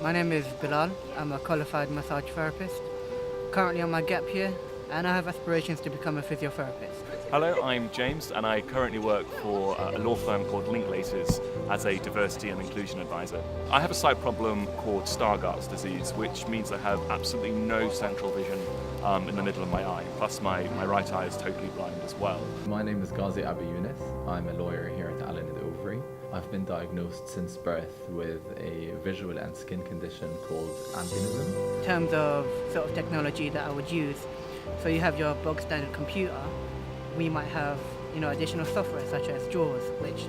My name is Bilal. I'm a qualified massage therapist. Currently on my gap year, and I have aspirations to become a physiotherapist. Hello, I'm James, and I currently work for a law firm called Linklaters as a diversity and inclusion advisor. I have a sight problem called Stargardt's disease, which means I have absolutely no central vision in the middle of my eye. Plus, my right eye is totally blind as well. My name is Ghazi Abu Yunus. I'm a lawyer here at Allen and Overy. I've been diagnosed since birth with a visual and skin condition called albinism. In terms of sort of technology that I would use, so you have your bog standard computer. We might have, additional software such as JAWS, which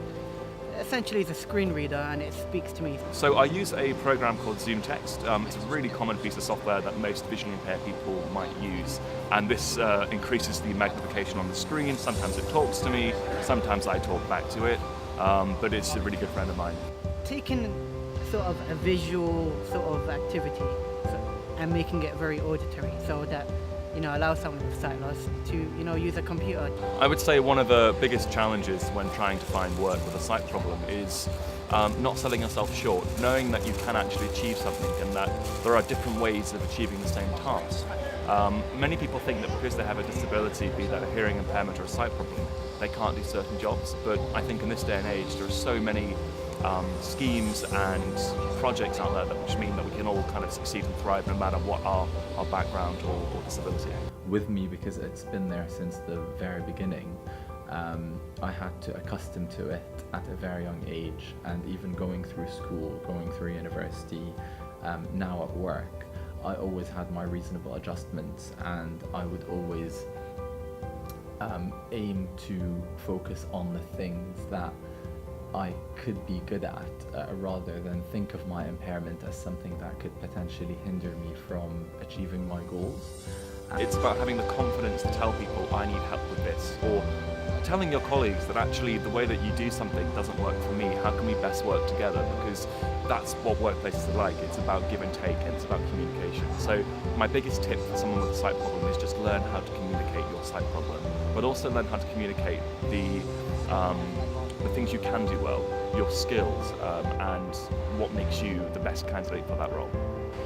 essentially is a screen reader and it speaks to me. So I use a program called Zoom Text. It's a really common piece of software that most visually impaired people might use. And this increases the magnification on the screen. Sometimes it talks to me, sometimes I talk back to it, but it's a really good friend of mine. Taking sort of a visual sort of activity and making it very auditory so that allow someone with sight loss to, use a computer. I would say one of the biggest challenges when trying to find work with a sight problem is not selling yourself short, knowing that you can actually achieve something and that there are different ways of achieving the same task. Many people think that because they have a disability, be that a hearing impairment or a sight problem, they can't do certain jobs, but I think in this day and age there are so many schemes and projects out there which mean that we can all kind of succeed and thrive no matter what our background or disability. With me, because it's been there since the very beginning, I had to accustom to it at a very young age, and even going through school, going through university, now at work, I always had my reasonable adjustments, and I would always aim to focus on the things that I could be good at, rather than think of my impairment as something that could potentially hinder me from achieving my goals. It's about having the confidence to tell people I need help with this, or telling your colleagues that actually the way that you do something doesn't work for me, how can we best work together, because that's what workplaces are like. It's about give and take and it's about communication. So my biggest tip for someone with a sight problem is just learn how to communicate your sight problem, but also learn how to communicate the things you can do well, your skills, and what makes you the best candidate for that role.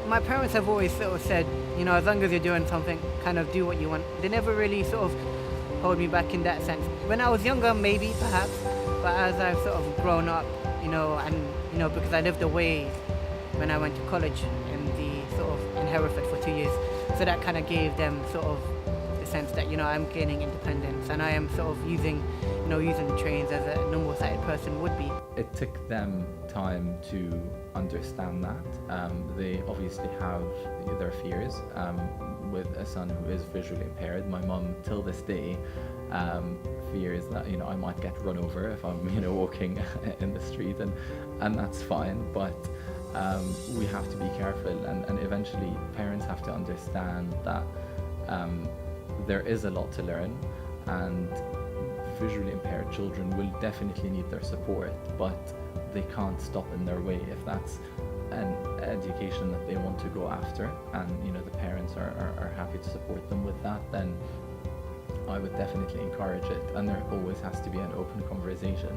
My parents have always sort of said, as long as you're doing something, kind of do what you want. They never really sort of hold me back in that sense. When I was younger, maybe, perhaps, but as I've sort of grown up, and because I lived away when I went to college in Hereford for 2 years, so that kind of gave them sort of the sense that I'm gaining independence and I am sort of using the trains as a normal sighted person would be. It took them time to understand that. They obviously have their fears. With a son who is visually impaired, my mum till this day fears that I might get run over if I'm walking in the street, and that's fine, but we have to be careful, and eventually parents have to understand that there is a lot to learn, and visually impaired children will definitely need their support, but they can't stop in their way if that's an education that they want to go after, and the parents are happy to support them with that, then I would definitely encourage it, and there always has to be an open conversation.